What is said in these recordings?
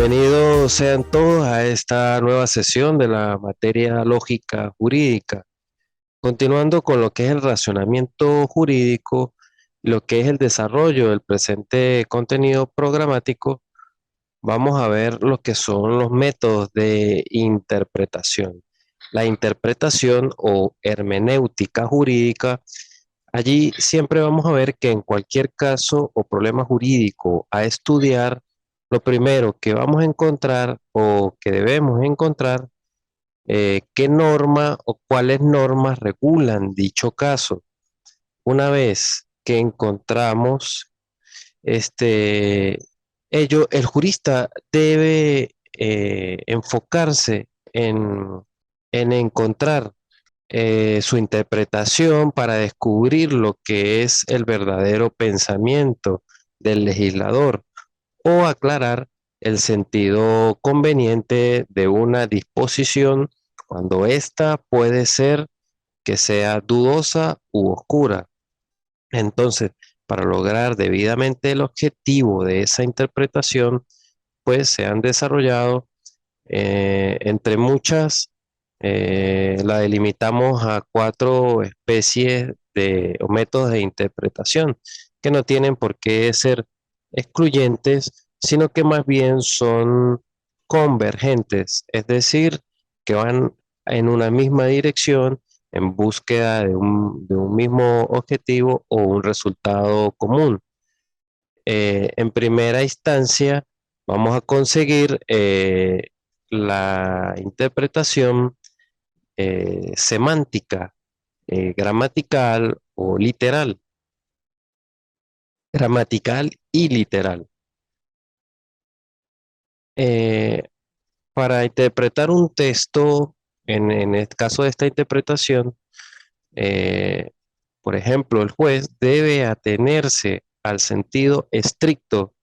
Bienvenidos sean todos a esta nueva sesión de la materia lógica jurídica. Continuando con lo que es el racionamiento jurídico, lo que es el desarrollo del presente contenido programático, vamos a ver lo que son los métodos de interpretación. La interpretación o hermenéutica jurídica, allí siempre vamos a ver que en cualquier caso o problema jurídico a estudiar, lo primero que vamos a encontrar o que debemos encontrar, qué norma o cuáles normas regulan dicho caso. Una vez que encontramos este, el jurista debe enfocarse en encontrar su interpretación para descubrir lo que es el verdadero pensamiento del legislador o aclarar el sentido conveniente de una disposición cuando ésta puede ser que sea dudosa u oscura. Entonces, para lograr debidamente el objetivo de esa interpretación, pues se han desarrollado entre muchas, la delimitamos a cuatro especies de, o métodos de interpretación que no tienen por qué ser excluyentes, sino que más bien son convergentes, es decir, que van en una misma dirección en búsqueda de un mismo objetivo o un resultado común. En primera instancia, vamos a conseguir la interpretación semántica, gramatical o literal, gramatical y literal. Eh, para interpretar un texto, en el caso de esta interpretación, eh, por ejemplo, el juez debe atenerse al sentido estricto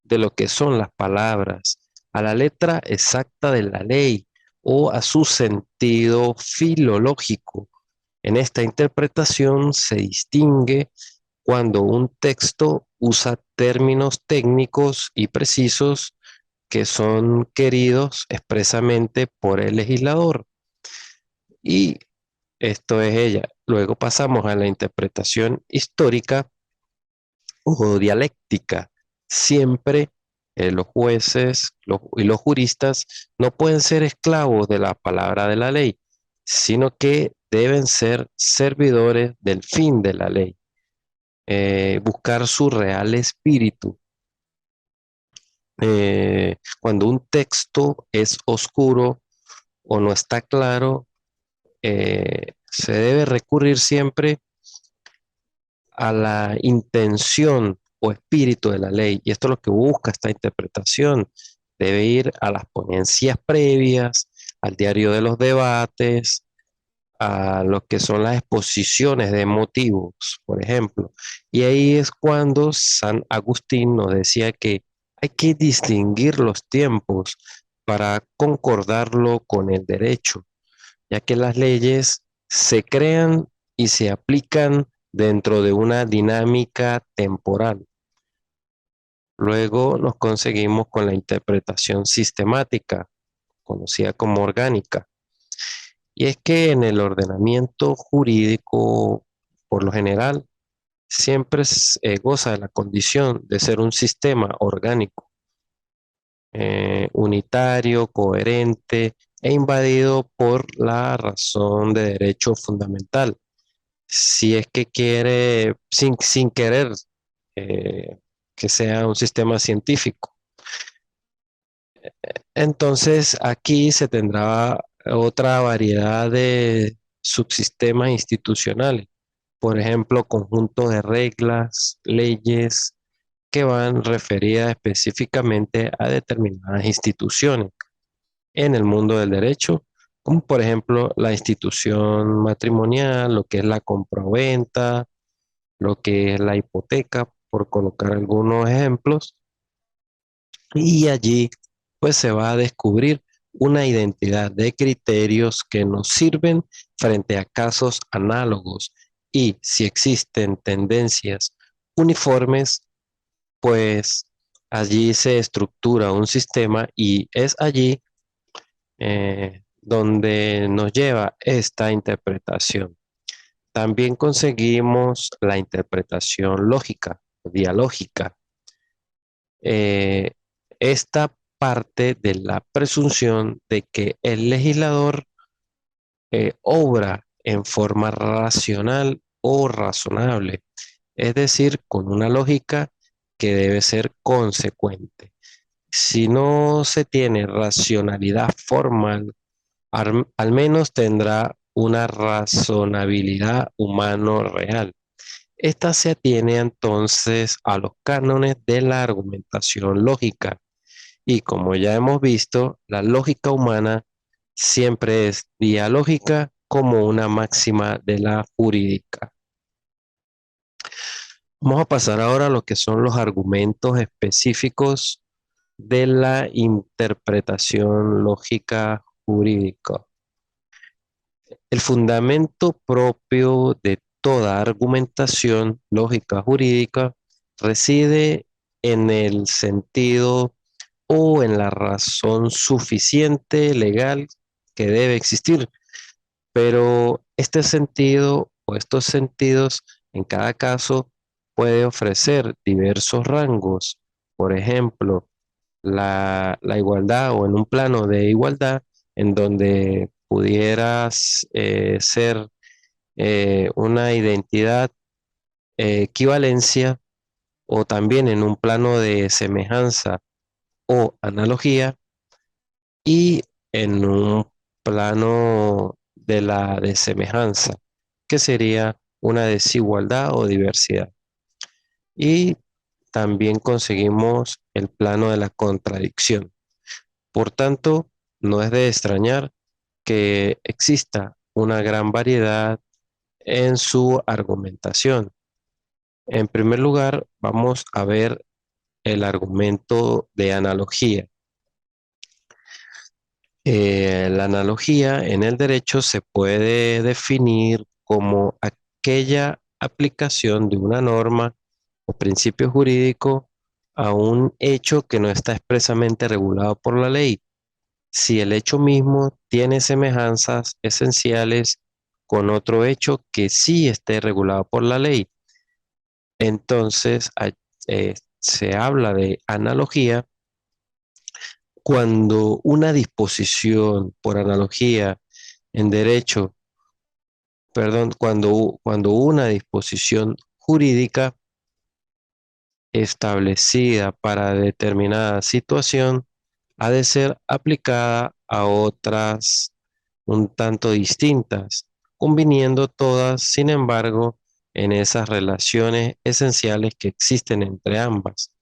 de lo que son las palabras, a la letra exacta de la ley o a su sentido filológico. En esta interpretación se distingue cuando un texto usa términos técnicos y precisos que son queridos expresamente por el legislador. Y esto es ella. Luego pasamos a la interpretación histórica o dialéctica. Siempre los jueces y los juristas no pueden ser esclavos de la palabra de la ley, sino que deben ser servidores del fin de la ley, buscar su real espíritu. Cuando un texto es oscuro o no está claro, se debe recurrir siempre a la intención o espíritu de la ley. Y esto es lo que busca esta interpretación. Debe ir a las ponencias previas, al diario de los debates, a lo que son las exposiciones de motivos, por ejemplo. Y ahí es cuando San Agustín nos decía que hay que distinguir los tiempos para concordarlo con el derecho, ya que las leyes se crean y se aplican dentro de una dinámica temporal. Luego nos conseguimos con la interpretación sistemática, conocida como orgánica. Y es que en el ordenamiento jurídico, por lo general, siempre goza de la condición de ser un sistema orgánico, unitario, coherente e invadido por la razón de derecho fundamental. Si es que quiere, sin querer, eh, que sea un sistema científico. Entonces, aquí se tendrá otra variedad de subsistemas institucionales, por ejemplo, conjuntos de reglas, leyes que van referidas específicamente a determinadas instituciones en el mundo del derecho, como por ejemplo la institución matrimonial, lo que es la compraventa, lo que es la hipoteca, por colocar algunos ejemplos, y allí pues se va a descubrir una identidad de criterios que nos sirven frente a casos análogos y si existen tendencias uniformes, pues Allí se estructura un sistema y es allí donde nos lleva esta interpretación. También conseguimos la interpretación lógica, dialógica. Eh, Esta parte de la presunción de que el legislador obra en forma racional o razonable, es decir, con una lógica que debe ser consecuente. Si no se tiene racionalidad formal, al menos tendrá una razonabilidad humano real. Esta se atiene entonces a los cánones de la argumentación lógica y como ya hemos visto, la lógica humana siempre es dialógica como una máxima de la jurídica. Vamos a pasar ahora a lo que son los argumentos específicos de la interpretación lógica jurídica. El fundamento propio de toda argumentación lógica jurídica reside en el sentido o en la razón suficiente legal que debe existir, pero este sentido o estos sentidos en cada caso puede ofrecer diversos rangos. Por ejemplo, la igualdad o en un plano de igualdad en donde pudieras ser una identidad equivalencia o también en un plano de semejanza o analogía y en un plano de la desemejanza, que sería una desigualdad o diversidad. Y también conseguimos el plano de la contradicción. Por tanto, no es de extrañar que exista una gran variedad en su argumentación. En primer lugar, vamos a ver el argumento de analogía. La analogía en el derecho se puede definir como aquella aplicación de una norma o principio jurídico a un hecho que no está expresamente regulado por la ley, si el hecho mismo tiene semejanzas esenciales con otro hecho que sí esté regulado por la ley. Entonces, se habla de analogía cuando una disposición por analogía en derecho, perdón, cuando una disposición jurídica establecida para determinada situación ha de ser aplicada a otras un tanto distintas, conviniendo todas, sin embargo, en esas relaciones esenciales que existen entre ambas.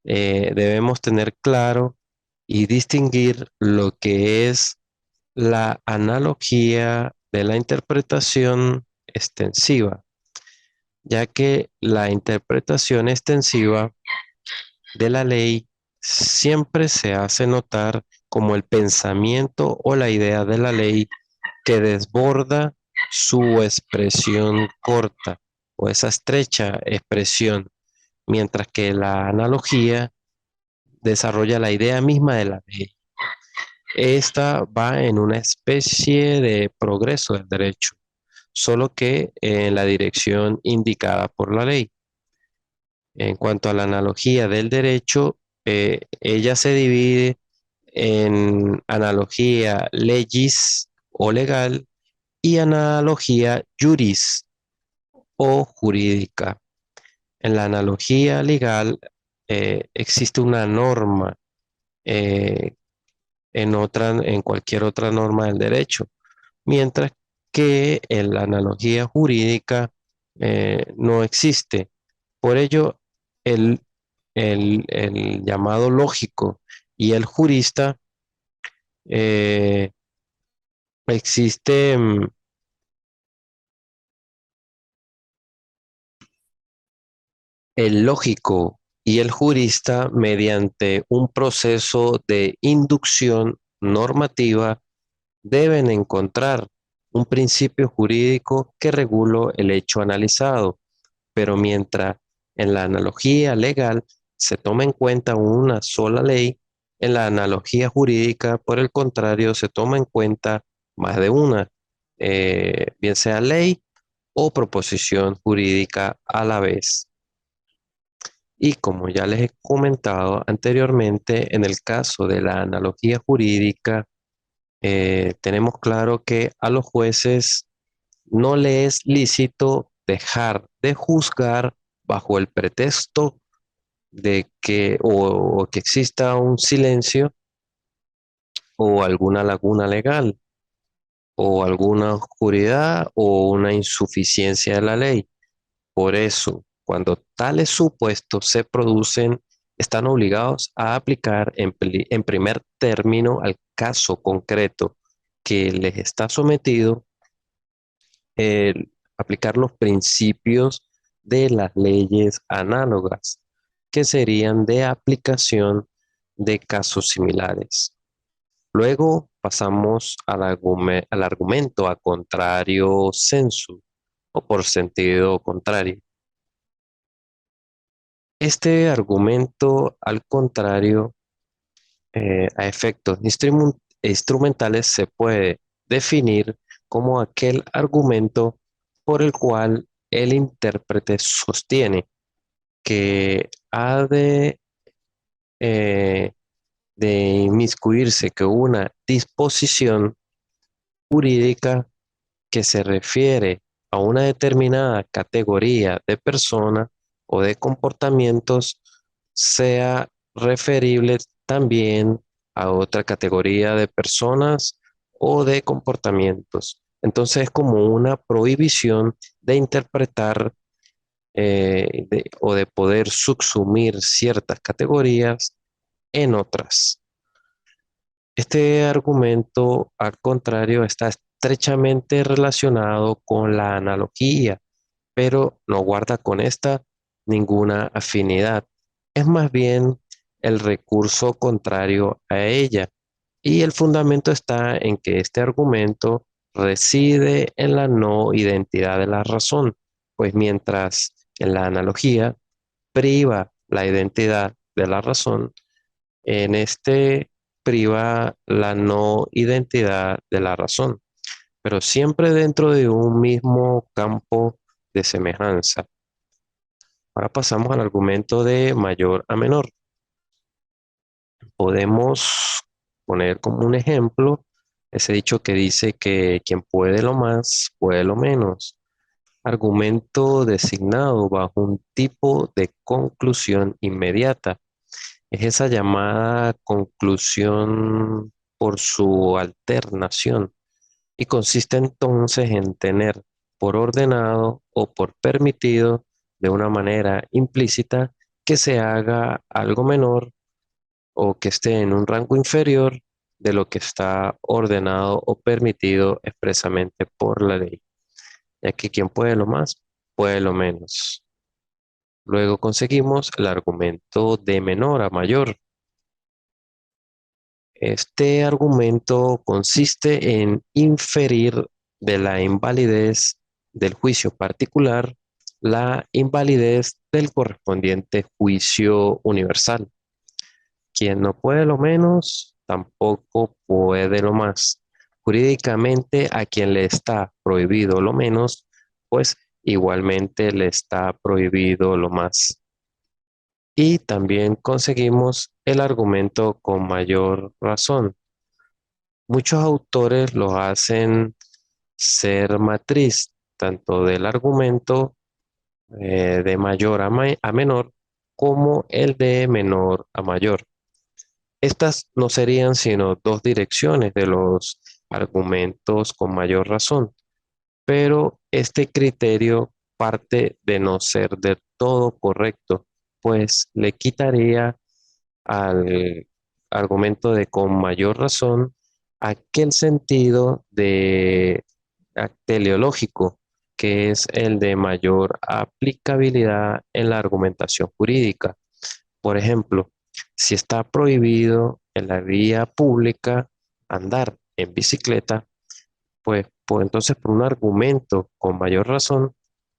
Debemos tener claro y distinguir lo que es la analogía de la interpretación extensiva, ya que la interpretación extensiva de la ley siempre se hace notar como el pensamiento o la idea de la ley que desborda su expresión corta o esa estrecha expresión, mientras que la analogía desarrolla la idea misma de la ley. Esta va en una especie de progreso del derecho, solo que en la dirección indicada por la ley. En cuanto a la analogía del derecho, ella se divide en analogía legis o legal y analogía juris o jurídica. En la analogía legal existe una norma eh, en cualquier otra norma del derecho, mientras que en la analogía jurídica no existe. Por ello, el, el llamado lógico y el jurista eh, existe. El lógico y el jurista, mediante un proceso de inducción normativa, deben encontrar un principio jurídico que regule el hecho analizado, pero mientras en la analogía legal se toma en cuenta una sola ley, en la analogía jurídica, por el contrario, se toma en cuenta más de una, bien sea ley o proposición jurídica a la vez. Y como ya les he comentado anteriormente, en el caso de la analogía jurídica, tenemos claro que a los jueces no le es lícito dejar de juzgar bajo el pretexto de que o que exista un silencio o alguna laguna legal o alguna oscuridad o una insuficiencia de la ley. Por eso, cuando tales supuestos se producen, están obligados a aplicar en primer término al caso concreto que les está sometido, aplicar los principios de las leyes análogas, que serían de aplicación de casos similares. Luego pasamos al argumento a contrario sensu o por sentido contrario. Este argumento, al contrario, a efectos instrumentales, se puede definir como aquel argumento por el cual el intérprete sostiene que ha eh, de inmiscuirse que una disposición jurídica que se refiere a una determinada categoría de personas o de comportamientos sea referible también a otra categoría de personas o de comportamientos. Entonces es como una prohibición de interpretar o de poder subsumir ciertas categorías en otras. Este argumento, al contrario, está estrechamente relacionado con la analogía, pero no guarda con esta ninguna afinidad. Es más bien el recurso contrario a ella. Y el fundamento está en que este argumento reside en la no identidad de la razón, pues mientras en la analogía priva la identidad de la razón, en este priva la no identidad de la razón, pero siempre dentro de un mismo campo de semejanza. Ahora pasamos al argumento de mayor a menor. Podemos poner como un ejemplo ese dicho que dice que quien puede lo más, puede lo menos. Argumento designado bajo un tipo de conclusión inmediata. Es esa llamada conclusión por su alternación y consiste entonces en tener por ordenado o por permitido de una manera implícita que se haga algo menor o que esté en un rango inferior de lo que está ordenado o permitido expresamente por la ley, ya que quien puede lo más, puede lo menos. Luego conseguimos el argumento de menor a mayor. Este argumento consiste en inferir de la invalidez del juicio particular la invalidez del correspondiente juicio universal. Quien no puede lo menos, tampoco puede lo más. Jurídicamente, a quien le está prohibido lo menos, pues igualmente le está prohibido lo más. Y también conseguimos el argumento con mayor razón. Muchos autores lo hacen ser matriz tanto del argumento de mayor a menor como el de menor a mayor. Estas no serían sino dos direcciones de los argumentos con mayor razón, pero este criterio parte de no ser del todo correcto, pues le quitaría al argumento de con mayor razón aquel sentido de teleológico, que es el de mayor aplicabilidad en la argumentación jurídica. Por ejemplo, si está prohibido en la vía pública andar en bicicleta, pues entonces por un argumento con mayor razón,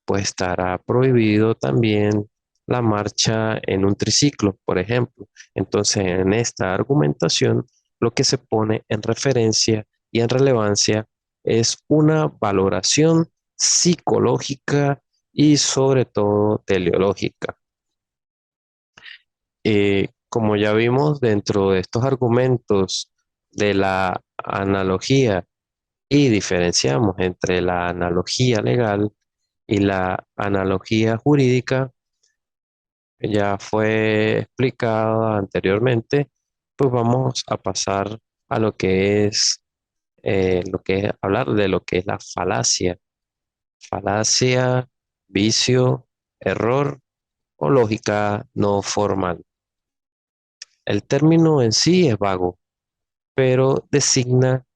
pues estará prohibido también la marcha en un triciclo, por ejemplo. Entonces, en esta argumentación, lo que se pone en referencia y en relevancia es una valoración psicológica y sobre todo teleológica. Como ya vimos dentro de estos argumentos de la analogía y diferenciamos entre la analogía legal y la analogía jurídica, ya fue explicado anteriormente, pues vamos a pasar a lo que es hablar de lo que es la falacia. Falacia, vicio, error o lógica no formal. El término en sí es vago, pero designa,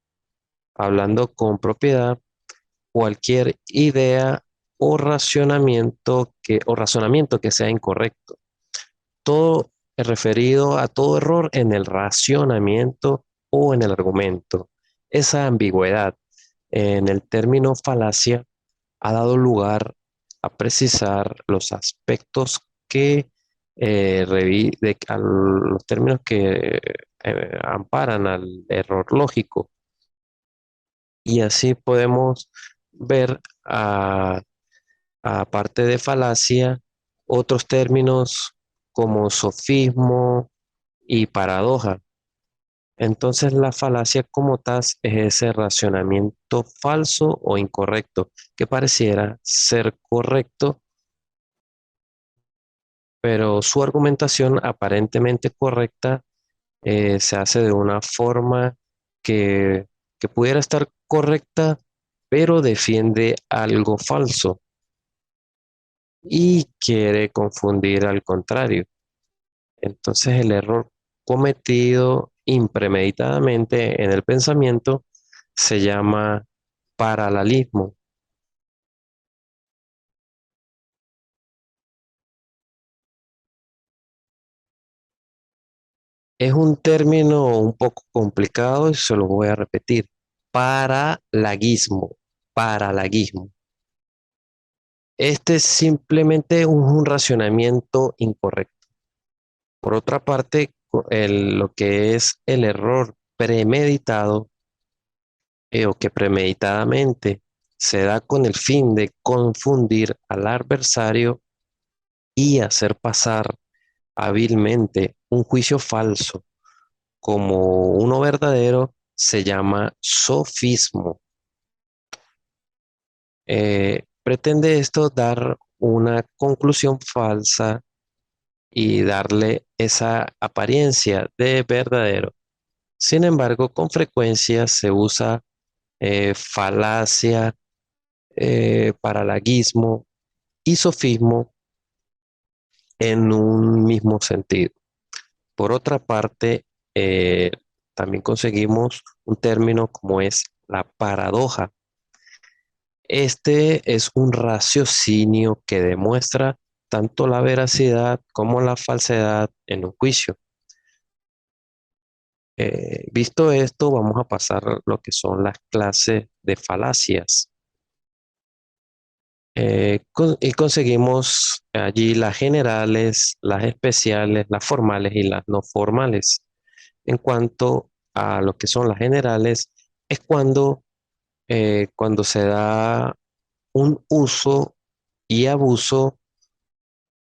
hablando con propiedad, cualquier idea o razonamiento que sea incorrecto. Todo es referido a todo error en el racionamiento o en el argumento. Esa ambigüedad en el término falacia ha dado lugar a precisar los aspectos que a los términos que amparan al error lógico. Y así podemos ver, aparte de falacia, otros términos como sofismo y paradoja. Entonces, la falacia como tal es ese racionamiento falso o incorrecto que pareciera ser correcto, pero su argumentación aparentemente correcta se hace de una forma que, que pudiera estar correcta, pero defiende algo falso y quiere confundir al contrario. Entonces el error cometido impremeditadamente en el pensamiento se llama paralelismo. Es un término un poco complicado y se lo voy a repetir. Paralaguismo. Paralaguismo. Este es simplemente un racionamiento incorrecto. Por otra parte, lo que es el error premeditado o que premeditadamente se da con el fin de confundir al adversario y hacer pasar hábilmente un juicio falso como uno verdadero, se llama sofismo. Pretende esto dar una conclusión falsa y darle esa apariencia de verdadero. Sin embargo, con frecuencia se usa falacia, paralaguismo y sofismo en un mismo sentido. Por otra parte, eh, también conseguimos un término como es la paradoja. Este es un raciocinio que demuestra tanto la veracidad como la falsedad en un juicio. Visto esto, vamos a pasar a lo que son las clases de falacias. Y conseguimos allí las generales, las especiales, las formales y las no formales. En cuanto a lo que son las generales, es cuando se da un uso y abuso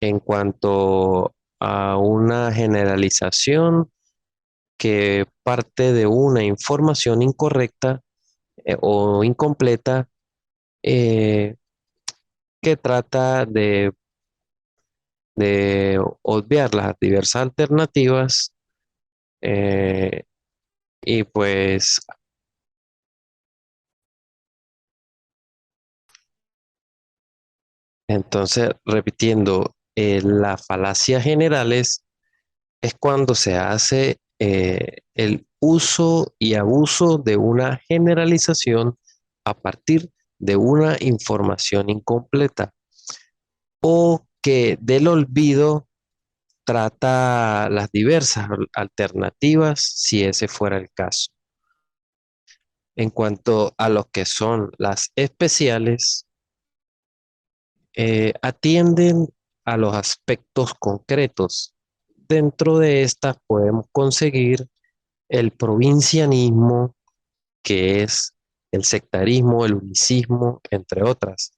en cuanto a una generalización que parte de una información incorrecta o incompleta, eh, que trata de obviar las diversas alternativas, eh, y pues entonces repitiendo, las falacias generales es cuando se hace el uso y abuso de una generalización a partir de una información incompleta o que del olvido trata las diversas alternativas si ese fuera el caso. En cuanto a lo que son las especiales, atienden a los aspectos concretos. Dentro de estas podemos conseguir el provincianismo, que es el sectarismo, el unicismo, entre otras,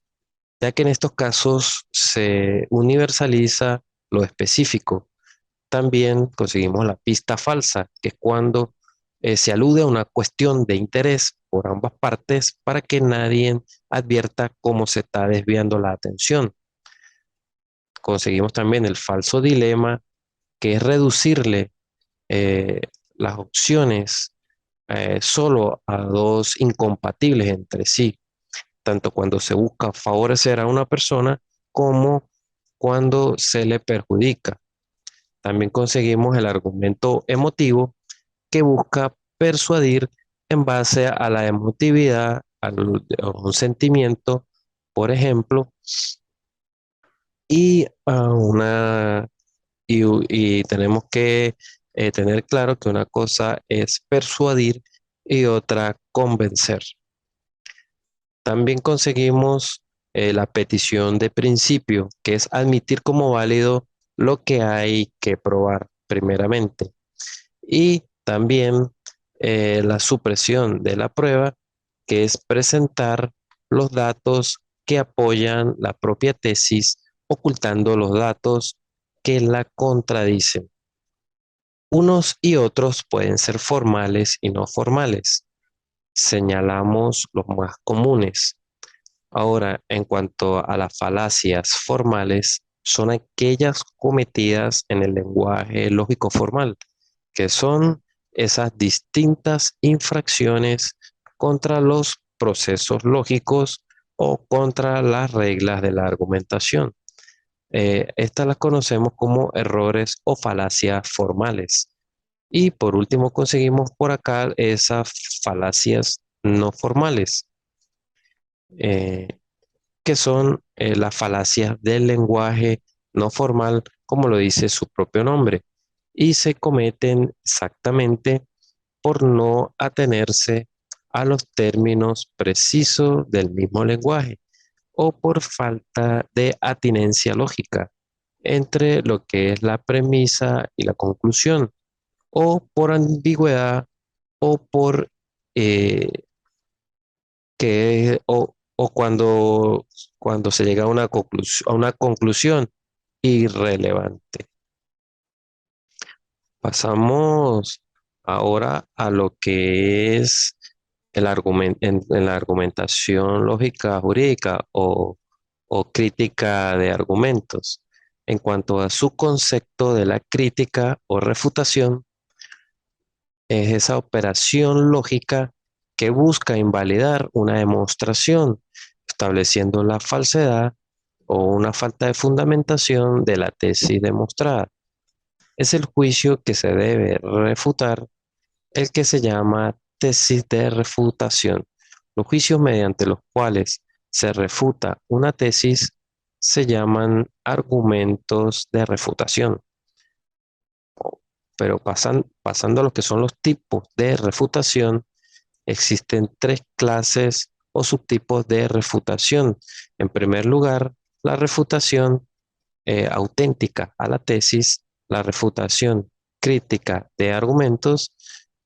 ya que en estos casos se universaliza lo específico. También conseguimos la pista falsa, que es cuando se alude a una cuestión de interés por ambas partes para que nadie advierta cómo se está desviando la atención. Conseguimos también el falso dilema, que es reducirle eh, las opciones solo a dos incompatibles entre sí, tanto cuando se busca favorecer a una persona como cuando se le perjudica. También conseguimos el argumento emotivo, que busca persuadir en base a la emotividad, a un sentimiento, por ejemplo, y y tenemos que tener claro que una cosa es persuadir y otra convencer. También conseguimos la petición de principio, que es admitir como válido lo que hay que probar primeramente. Y también la supresión de la prueba, que es presentar los datos que apoyan la propia tesis, ocultando los datos que la contradicen. Unos y otros pueden ser formales y no formales. Señalamos los más comunes. Ahora, en cuanto a las falacias formales, son aquellas cometidas en el lenguaje lógico formal, que son esas distintas infracciones contra los procesos lógicos o contra las reglas de la argumentación. Estas las conocemos como errores o falacias formales. Y por último conseguimos por acá esas falacias no formales, eh, que son las falacias del lenguaje no formal, como lo dice su propio nombre, y se cometen exactamente por no atenerse a los términos precisos del mismo lenguaje o por falta de atinencia lógica entre lo que es la premisa y la conclusión, o por ambigüedad o por eh, o cuando se llega a a una conclusión irrelevante. Pasamos ahora a lo que es en la argumentación lógica jurídica o crítica de argumentos. En cuanto a su concepto de la crítica o refutación, es esa operación lógica que busca invalidar una demostración, estableciendo la falsedad o una falta de fundamentación de la tesis demostrada. Es el juicio que se debe refutar, el que se llama tesis de refutación. Los juicios mediante los cuales se refuta una tesis se llaman argumentos de refutación. Pero pasando a lo que son los tipos de refutación, existen tres clases o subtipos de refutación. En primer lugar, la refutación auténtica a la tesis, la refutación crítica de argumentos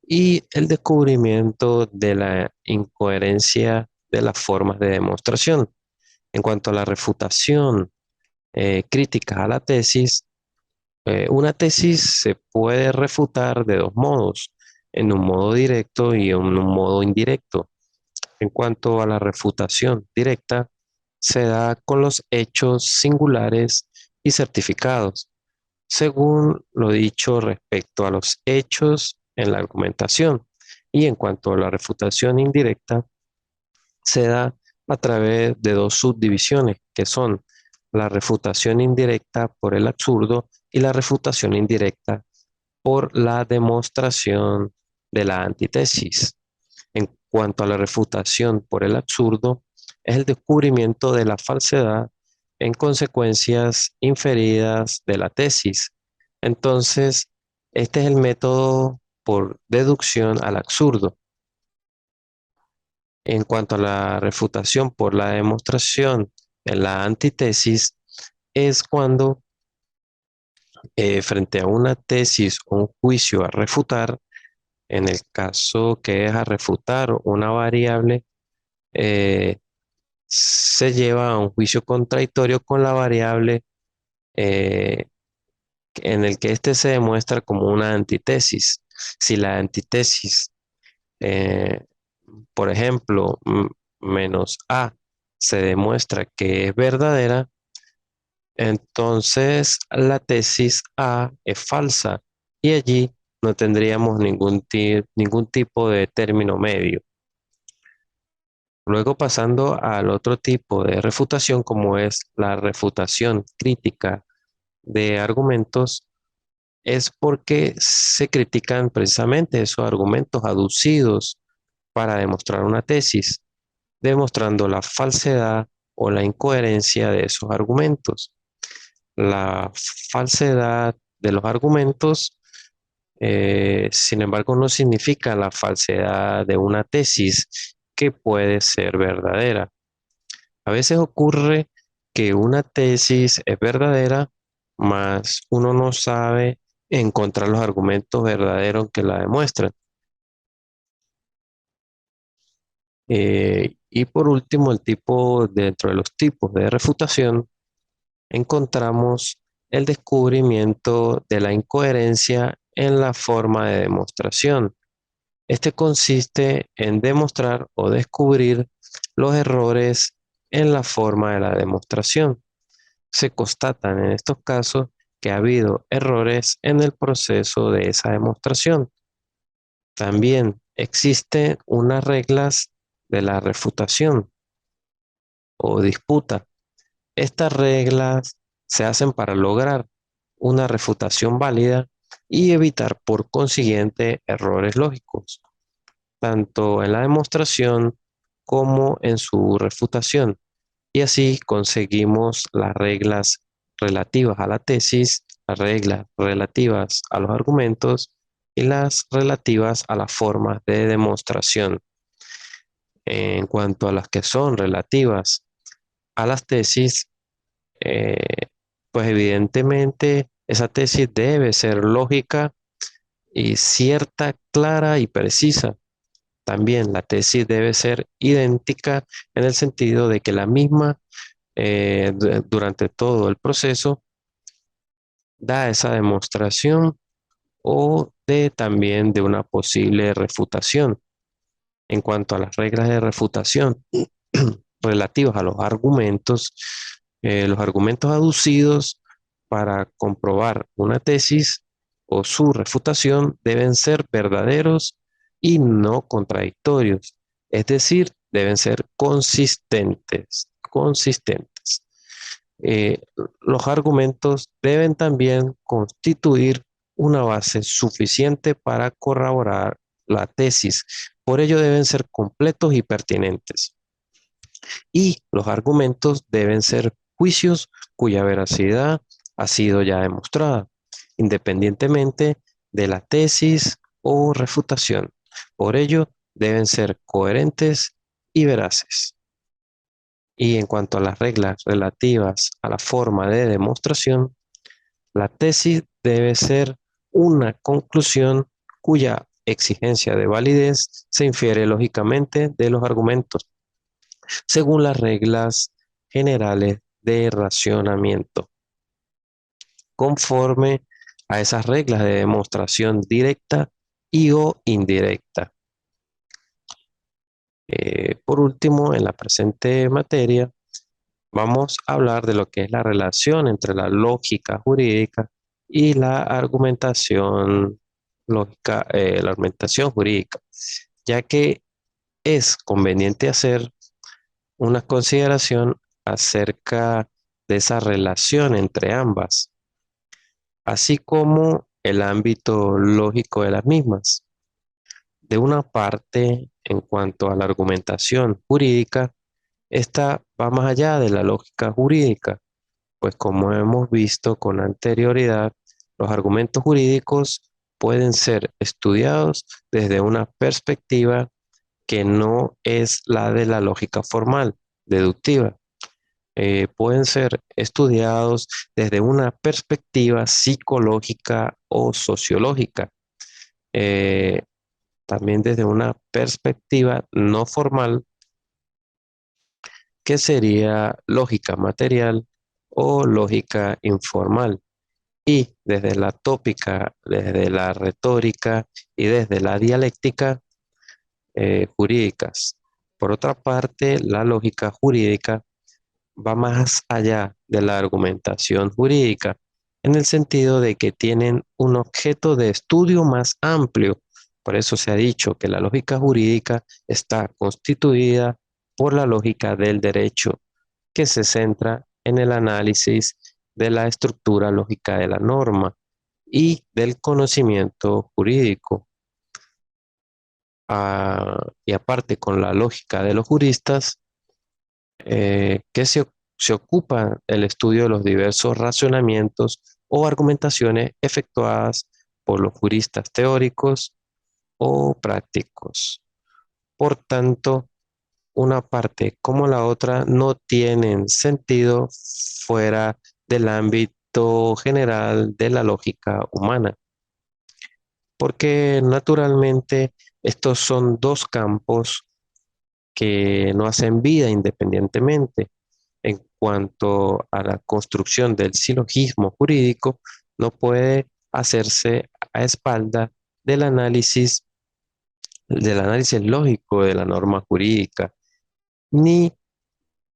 y el descubrimiento de la incoherencia de las formas de demostración. En cuanto a la refutación crítica a la tesis, una tesis se puede refutar de dos modos, en un modo directo y en un modo indirecto. En cuanto a la refutación directa, se da con los hechos singulares y certificados, según lo dicho respecto a los hechos en la argumentación. Y en cuanto a la refutación indirecta, se da a través de dos subdivisiones, que son la refutación indirecta por el absurdo y la refutación indirecta por la demostración de la antítesis. En cuanto a la refutación por el absurdo, es el descubrimiento de la falsedad en consecuencias inferidas de la tesis. Entonces, este es el método por deducción al absurdo. En cuanto a la refutación por la demostración en la antítesis, es cuando frente a una tesis o un juicio a refutar, en el caso que es a refutar una variable, eh, se lleva a un juicio contradictorio con la variable eh, en el que éste se demuestra como una antítesis. Si la antítesis, eh, por ejemplo, menos A, se demuestra que es verdadera, entonces la tesis A es falsa y allí no tendríamos ningún tipo de término medio. Luego pasando al otro tipo de refutación, como es la refutación crítica de argumentos, es porque se critican precisamente esos argumentos aducidos para demostrar una tesis, demostrando la falsedad o la incoherencia de esos argumentos. La falsedad de los argumentos, sin embargo, no significa la falsedad de una tesis que puede ser verdadera. A veces ocurre que una tesis es verdadera, mas uno no sabe encontrar los argumentos verdaderos que la demuestran. Y por último, dentro de los tipos de refutación, encontramos el descubrimiento de la incoherencia en la forma de demostración. Este consiste en demostrar o descubrir los errores en la forma de la demostración. Se constatan en estos casos que ha habido errores en el proceso de esa demostración. También existen unas reglas de la refutación o disputa. Estas reglas se hacen para lograr una refutación válida y evitar por consiguiente errores lógicos, tanto en la demostración como en su refutación. Y así conseguimos las reglas relativas a la tesis, las reglas relativas a los argumentos y las relativas a las formas de demostración. En cuanto a las que son relativas a las tesis, eh, pues evidentemente esa tesis debe ser lógica y cierta, clara y precisa. También la tesis debe ser idéntica en el sentido de que la misma durante todo el proceso da esa demostración o también de una posible refutación. En cuanto a las reglas de refutación relativas a los argumentos aducidos para comprobar una tesis o su refutación deben ser verdaderos y no contradictorios, es decir, deben ser consistentes. Eh, los argumentos deben también constituir una base suficiente para corroborar la tesis. Por ello deben ser completos y pertinentes. Y los argumentos deben ser juicios cuya veracidad ha sido ya demostrada, independientemente de la tesis o refutación. Por ello deben ser coherentes y veraces. Y en cuanto a las reglas relativas a la forma de demostración, la tesis debe ser una conclusión cuya exigencia de validez se infiere lógicamente de los argumentos, según las reglas generales de racionamiento, conforme a esas reglas de demostración directa y o indirecta. Por último, en la presente materia, vamos a hablar de lo que es la relación entre la lógica jurídica y la argumentación jurídica, ya que es conveniente hacer una consideración acerca de esa relación entre ambas, así como el ámbito lógico de las mismas. De una parte, en cuanto a la argumentación jurídica, esta va más allá de la lógica jurídica, pues como hemos visto con anterioridad, los argumentos jurídicos pueden ser estudiados desde una perspectiva que no es la de la lógica formal, deductiva. pueden ser estudiados desde una perspectiva psicológica o sociológica, eh, también desde una perspectiva no formal, que sería lógica material o lógica informal, y desde la tópica, desde la retórica y desde la dialéctica jurídicas. Por otra parte, la lógica jurídica va más allá de la argumentación jurídica, en el sentido de que tienen un objeto de estudio más amplio. Por eso se ha dicho que la lógica jurídica está constituida por la lógica del derecho, que se centra en el análisis de la estructura lógica de la norma y del conocimiento jurídico. Y aparte con la lógica de los juristas, que se ocupa el estudio de los diversos razonamientos o argumentaciones efectuadas por los juristas teóricos o prácticos. Por tanto, una parte como la otra no tienen sentido fuera del ámbito general de la lógica humana, porque naturalmente estos son dos campos que no hacen vida independientemente. En cuanto a la construcción del silogismo jurídico, no puede hacerse a espalda del análisis lógico de la norma jurídica, ni,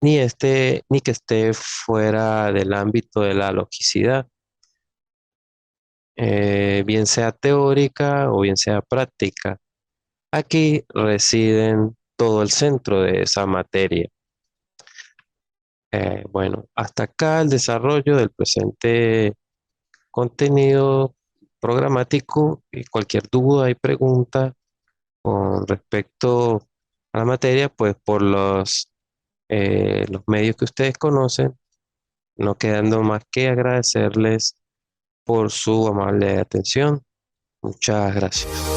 ni que esté fuera del ámbito de la logicidad, bien sea teórica o bien sea práctica. Aquí residen todo el centro de esa materia. Bueno, hasta acá el desarrollo del presente contenido programático, y cualquier duda y pregunta con respecto a la materia, pues por los medios que ustedes conocen, no quedando más que agradecerles por su amable atención. Muchas gracias.